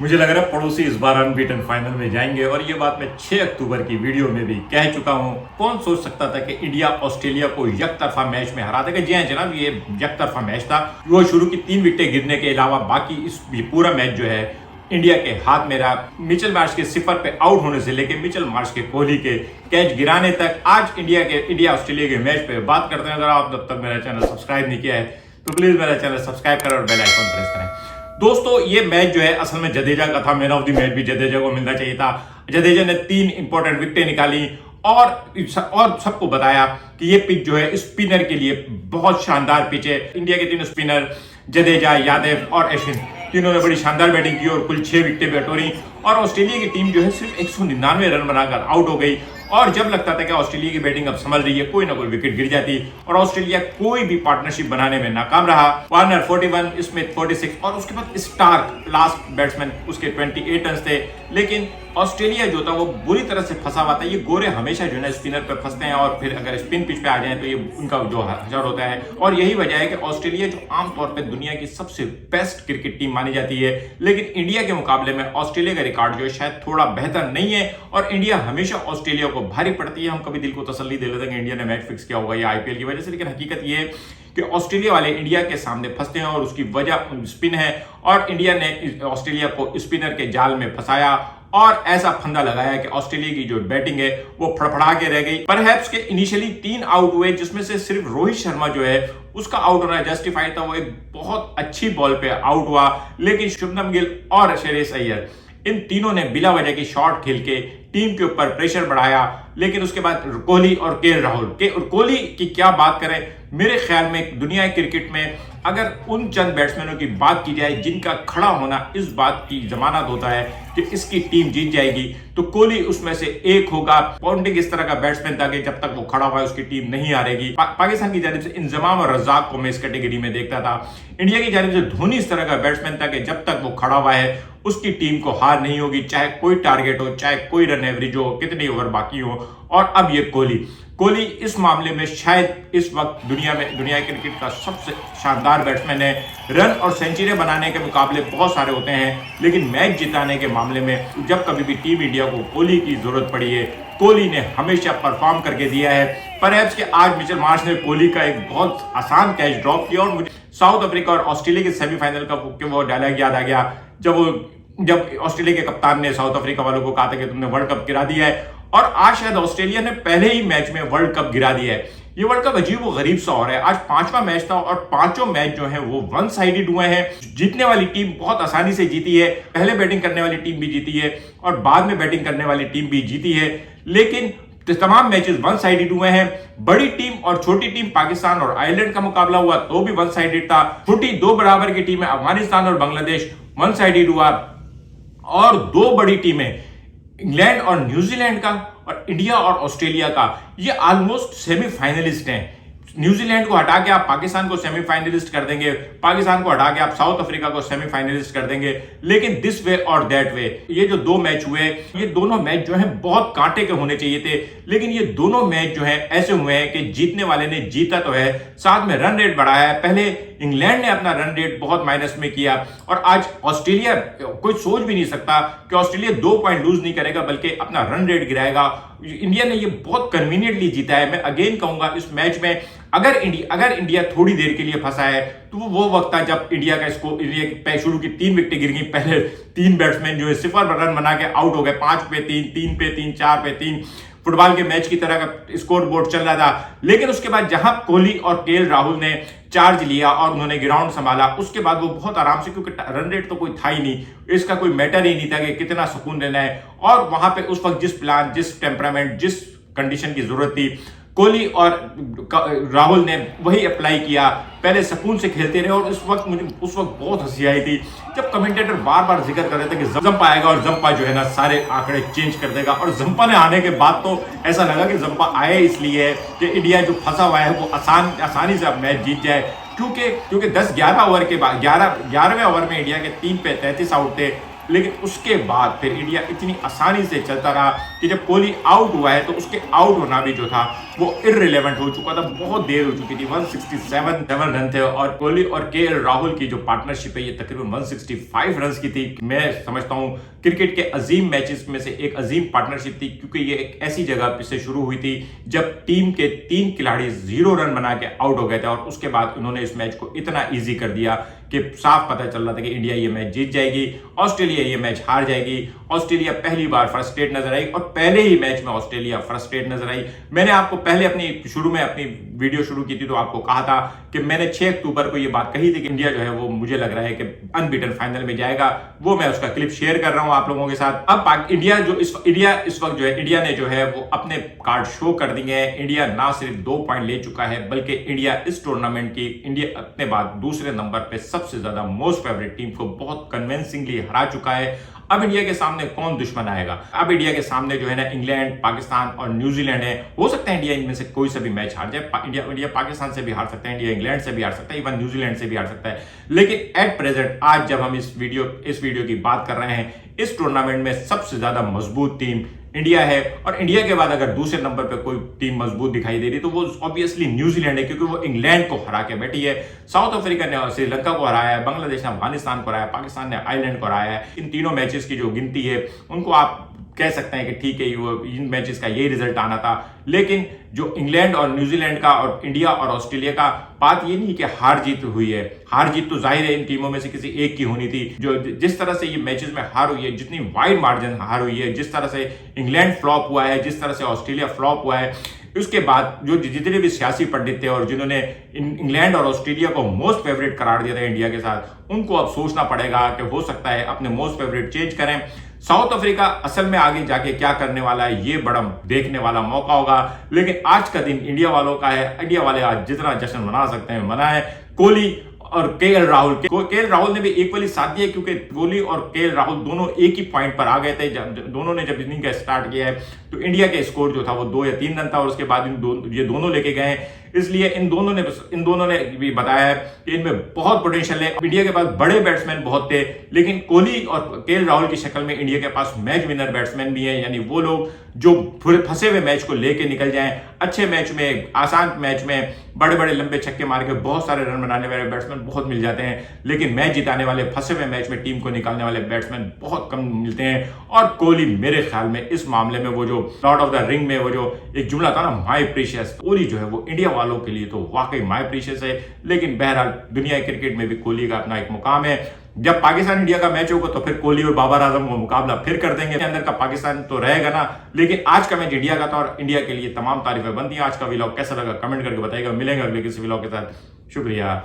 मुझे लग रहा है पड़ोसी इस बार अनबीटन फाइनल में जाएंगे और ये बात मैं 6 अक्टूबर की वीडियो में भी कह चुका हूं। कौन सोच सकता था कि इंडिया ऑस्ट्रेलिया को यकतरफा मैच में हरा देगा। जी हां जनाब, ये यकतरफा मैच था। वो शुरू की 3 विकेटें गिरने के अलावा बाकी इस पूरा मैच जो है इंडिया के हाथ में रहा। मिचेल मार्श के सिपर पे आउट होने से लेकर मिचेल मार्श के कोहली के कैच गिराने तक आज इंडिया ऑस्ट्रेलिया के मैच पे बात करते हैं। अगर आप जब तक मेरा चैनल सब्सक्राइब नहीं किया है तो प्लीज मेरा चैनल सब्सक्राइब करें और बेल आइकन प्रेस करें। दोस्तों, ये मैच जो है असल में जडेजा का था। मैन ऑफ द मैच भी जडेजा को मिलना चाहिए था। जडेजा ने 3 इंपॉर्टेंट विकेटें निकाली और सबको बताया कि ये पिच जो है स्पिनर के लिए बहुत शानदार पिच है। इंडिया के 3 स्पिनर जडेजा, यादव और अश्विन तीनों ने बड़ी शानदार बैटिंग की और कुल 6 विकेटें बटोरी और ऑस्ट्रेलिया की टीम जो है सिर्फ 199 रन बनाकर आउट हो गई। और जब लगता था कि ऑस्ट्रेलिया की बैटिंग अब संभल रही है, कोई ना कोई विकेट गिर जाती और ऑस्ट्रेलिया कोई भी पार्टनरशिप बनाने में नाकाम रहा। वार्नर 41, स्मिथ 46 और उसके बाद स्टार्क लास्ट बैट्समैन, उसके 28 रन थे। लेकिन ऑस्ट्रेलिया जो था वो बुरी तरह से फंसा हुआ था। ये गोरे हमेशा जो है स्पिनर पे फंसते हैं और फिर अगर स्पिन पिच पे आ जाए तो ये उनका जो हजार होता है। और यही वजह है कि ऑस्ट्रेलिया जो आमतौर पर दुनिया की सबसे बेस्ट क्रिकेट टीम मानी जाती है, लेकिन इंडिया के मुकाबले में ऑस्ट्रेलिया का रिकॉर्ड जो है शायद थोड़ा बेहतर नहीं है और इंडिया हमेशा ऑस्ट्रेलिया को भारी पड़ती है। हम कभी दिल को तसल्ली दे लेते हैं कि इंडिया ने मैच फिक्स किया होगा या आईपीएल की वजह से, लेकिन हकीकत ये है कि ऑस्ट्रेलिया वाले इंडिया के सामने फंसते हैं और उसकी वजह स्पिन है। और इंडिया ने ऑस्ट्रेलिया को स्पिनर के जाल में फंसाया और ऐसा फंदा लगाया कि ऑस्ट्रेलिया की जो बैटिंग है वो फड़फड़ा के रह गई। परहैप्स के इनिशियली 3 आउट हुए, जिसमें से सिर्फ रोहित शर्मा जो है उसका आउट होना जस्टिफाइड था। वो एक बहुत अच्छी बॉल पे आउट हुआ, लेकिन शुभमन गिल और श्रेयस अय्यर इन तीनों ने बिला वजह की शॉट खेल के टीम के ऊपर प्रेशर बढ़ाया। लेकिन उसके बाद कोहली और केएल राहुल कोहली की क्या बात करें। मेरे ख्याल में दुनिया क्रिकेट में अगर उन चंद बैट्समैनों की बात की जाए जिनका खड़ा होना इस बात की जमानत होता है कि इसकी टीम जीत जाएगी, तो कोहली उसमें से एक होगा। पॉन्टिंग इस तरह का बैट्समैन था कि जब तक वो खड़ा हुआ है उसकी टीम नहीं हारेगी। पाकिस्तान की जानिब से इंजमाम और रज़ाक को मैं इस कैटेगरी में देखता था। इंडिया की जानिब से धोनी इस तरह का बैट्समैन था कि जब तक वो खड़ा हुआ है उसकी टीम को हार नहीं होगी, चाहे कोई टारगेट हो, चाहे कोई रन एवरेज हो, कितने ओवर बाकी हो। और अब ये कोहली इस मामले में शायद इस वक्त दुनिया क्रिकेट का सबसे शानदार बैट्समैन है। रन और सेंचुरी बनाने के मुकाबले बहुत सारे होते हैं, लेकिन मैच जिताने के मामले में जब कभी भी टीम इंडिया को कोहली की जरूरत पड़ी है, कोहली ने हमेशा परफॉर्म करके दिया है। परहैप्स के आज मिचेल मार्श ने कोहली का एक बहुत आसान कैच ड्रॉप किया और मुझे साउथ अफ्रीका और ऑस्ट्रेलिया के सेमीफाइनल का वो डायलॉग याद आ गया जब ऑस्ट्रेलिया के कप्तान ने साउथ अफ्रीका वालों को कहा था कि तुमने वर्ल्ड कप गिरा दिया है। और आज शायद ऑस्ट्रेलिया ने पहले ही मैच में वर्ल्ड कप गिरा दिया है। ये वर्ल्ड कप अजीब व गरीब सा हो रहा है। आज 5वां मैच था और 5 मैच जो है वो वन साइडेड हुए हैं। जीतने वाली टीम बहुत आसानी से जीती है। पहले बैटिंग करने वाली टीम भी जीती है और बाद में बैटिंग करने वाली टीम भी जीती है, लेकिन तमाम मैचेस वन साइडेड हुए हैं। बड़ी टीम और छोटी टीम पाकिस्तान और आयरलैंड का मुकाबला हुआ तो भी वन साइडेड था। छोटी 2 बराबर की टीमें अफगानिस्तान और बांग्लादेश वन साइडेड हुआ और 2 बड़ी टीमें इंग्लैंड और न्यूजीलैंड का और इंडिया और ऑस्ट्रेलिया का ये ऑलमोस्ट सेमीफाइनलिस्ट हैं। न्यूजीलैंड को हटा के आप पाकिस्तान को सेमीफाइनलिस्ट कर देंगे, पाकिस्तान को हटा के आप साउथ अफ्रीका को सेमीफाइनलिस्ट कर देंगे, लेकिन दिस वे और दैट वे ये जो 2 मैच हुए, ये दोनों मैच जो है बहुत कांटे के होने चाहिए थे, लेकिन ये दोनों मैच जो है ऐसे हुए हैं कि जीतने वाले ने जीता तो है, साथ में रन रेट बढ़ाया है। पहले इंग्लैंड ने अपना रन रेट बहुत माइनस में किया और आज ऑस्ट्रेलिया, कोई सोच भी नहीं सकता कि ऑस्ट्रेलिया 2 पॉइंट लूज नहीं करेगा बल्कि अपना रन रेट गिराएगा। इंडिया ने ये बहुत कन्वीनियंटली जीता है। मैं अगेन कहूंगा इस मैच में अगर इंडिया थोड़ी देर के लिए फंसा है तो वो वक्त था जब इंडिया की शुरू की 3 विकेटें गिर गई। पहले 3 बैट्समैन जो है 0 रन बना के आउट हो गए, 5 पे 3, 3 पे 3, 4 पे 3, फुटबॉल के मैच की तरह का स्कोर बोर्ड चल रहा था। लेकिन उसके बाद जहां कोहली और केएल राहुल ने चार्ज लिया और उन्होंने ग्राउंड संभाला, उसके बाद वो बहुत आराम से, क्योंकि रन रेट तो कोई था ही नहीं, इसका कोई मैटर ही नहीं था कि कितना सुकून लेना है। और वहां पे उस वक्त जिस प्लान, जिस टेम्परामेंट, जिस कंडीशन की जरूरत थी, कोहली और राहुल ने वही अप्लाई किया। पहले सुकून से खेलते रहे और उस वक्त बहुत हंसी आई थी जब कमेंटेटर बार बार जिक्र कर रहे थे कि जंपा आएगा और जंपा जो है ना सारे आंकड़े चेंज कर देगा। और जंपा ने आने के बाद तो ऐसा लगा कि जंपा आए इसलिए कि इंडिया जो फंसा हुआ है वो आसानी से अब मैच जीत जाए, क्योंकि 10-11 ओवर के बाद 11वें ओवर में इंडिया के 3 पे 33 आउट थे। लेकिन उसके बाद फिर इंडिया इतनी आसानी से चलता रहा कि जब कोहली आउट हुआ है तो उसके आउट होना भी जो था वो इररिलेवेंट हो चुका था, बहुत देर हो चुकी थी। 167 रन थे और कोहली और केएल राहुल की जो पार्टनरशिप है ये तकरीबन 165 रन की थी। मैं समझता हूं क्रिकेट के अजीम मैचेस में से एक अजीम पार्टनरशिप थी, क्योंकि ये एक ऐसी जगह से शुरू हुई थी जब टीम के 3 खिलाड़ी 0 रन बना के आउट हो गए थे और उसके बाद उन्होंने इस मैच को इतना ईजी कर दिया कि साफ पता चल रहा था कि इंडिया ये मैच जीत जाएगी, ऑस्ट्रेलिया ये मैच हार जाएगी। ऑस्ट्रेलिया पहली बार फ्रस्ट्रेट नजर आई और पहले ही मैच में ऑस्ट्रेलिया फ्रस्ट्रेट नजर आई। मैंने आपको पहले अपनी वीडियो शुरू की थी तो आपको कहा था कि मैंने 6 अक्टूबर को ये बात कही थी कि इंडिया जो है वो मुझे लग रहा है कि अनबीटन फाइनल में जाएगा। वो मैं उसका क्लिप शेयर कर रहा हूं आप लोगों के साथ। अब इंडिया इस वक्त जो है इंडिया ने जो है वो अपने कार्ड शो कर दिए हैं। इंडिया ना सिर्फ 2 पॉइंट ले चुका है बल्कि इंडिया इस टूर्नामेंट की इंडिया अपने बाद दूसरे नंबर पे सबसे ज्यादा मोस्ट फेवरेट टीम को बहुत कन्विंसिंगली हरा चुका है। अब इंडिया के सामने कौन दुश्मन आएगा? अब इंडिया के सामने जो है ना इंग्लैंड, पाकिस्तान और न्यूजीलैंड है। हो सकता है इंडिया इनमें से कोई सा भी मैच हार जाए। इंडिया पाकिस्तान से भी हार सकता है, इंडिया इंग्लैंड से भी हार सकता है, इवन न्यूजीलैंड से भी हार सकता है। लेकिन एट प्रेजेंट आज जब हम इस वीडियो की बात कर रहे हैं, इस टूर्नामेंट में सबसे ज्यादा मजबूत टीम इंडिया है और इंडिया के बाद अगर दूसरे नंबर पे कोई टीम मजबूत दिखाई दे रही तो वो ऑब्वियसली न्यूजीलैंड है, क्योंकि वो इंग्लैंड को हरा के बैठी है। साउथ अफ्रीका ने श्रीलंका को हराया है, बांग्लादेश ने अफगानिस्तान को हराया, पाकिस्तान ने आयरलैंड को हराया है। इन तीनों मैचेस की जो गिनती है उनको आप कह सकते हैं कि ठीक है वो इन मैचेस का यही रिजल्ट आना था। लेकिन जो इंग्लैंड और न्यूजीलैंड का और इंडिया और ऑस्ट्रेलिया का बात ये नहीं कि हार जीत हुई है। हार जीत तो जाहिर है इन टीमों में से किसी एक की होनी थी। जो जिस तरह से ये मैचेस में हार हुई है, जितनी वाइड मार्जिन हार हुई है, जिस तरह से इंग्लैंड फ्लॉप हुआ है, जिस तरह से ऑस्ट्रेलिया फ्लॉप हुआ है, उसके बाद जो जितने भी सियासी पंडित थे और जिन्होंने इंग्लैंड और ऑस्ट्रेलिया को मोस्ट फेवरेट करार दिया था इंडिया के साथ, उनको अब सोचना पड़ेगा कि हो सकता है अपने मोस्ट फेवरेट चेंज करें। साउथ अफ्रीका असल में आगे जाके क्या करने वाला है ये बड़ा देखने वाला मौका होगा। लेकिन आज का दिन इंडिया वालों का है। इंडिया वाले आज जितना जश्न मना सकते हैं मनाएं। कोहली और केएल राहुल ने भी इक्वली साथ दिया, क्योंकि कोहली और केएल राहुल दोनों एक ही पॉइंट पर आ गए थे। दोनों ने जब इनिंग का स्टार्ट किया है तो इंडिया के स्कोर जो था वो 2 या 3 रन था और उसके बाद ये दोनों लेके गए। इसलिए इन दोनों ने भी बताया है कि इनमें बहुत पोटेंशियल है। इंडिया के पास बड़े बैट्समैन बहुत थे, लेकिन कोहली और केएल राहुल की शक्ल में इंडिया के पास मैच विनर बैट्समैन भी है, यानी वो लोग जो फंसे हुए मैच को लेके निकल जाएं। अच्छे मैच में, आसान मैच में बड़े बड़े लंबे छक्के मार के बहुत सारे रन बनाने वाले बैट्समैन बहुत मिल जाते हैं, लेकिन मैच जिताने वाले, फंसे हुए मैच में टीम को निकालने वाले बैट्समैन बहुत कम मिलते हैं। और कोहली मेरे ख्याल में इस मामले में वो जो लॉर्ड ऑफ द रिंग में वो जो एक जुमला था ना, माय प्रीशियस, कोहली जो है वो इंडिया वालों के लिए तो वाकई माय प्रीशियस है। लेकिन बहरहाल दुनिया क्रिकेट में भी कोहली का अपना एक मुकाम है। जब पाकिस्तान इंडिया का मैच होगा तो फिर कोहली और बाबर आजम को मुकाबला फिर कर देंगे। अंदर का पाकिस्तान तो रहेगा ना, लेकिन आज का मैच इंडिया का था और इंडिया के लिए तमाम तारीफें बनती हैं। आज का व्लॉग कैसा लगा कमेंट करके बताइएगा। मिलेंगे अगले किसी व्लॉग के साथ। शुक्रिया।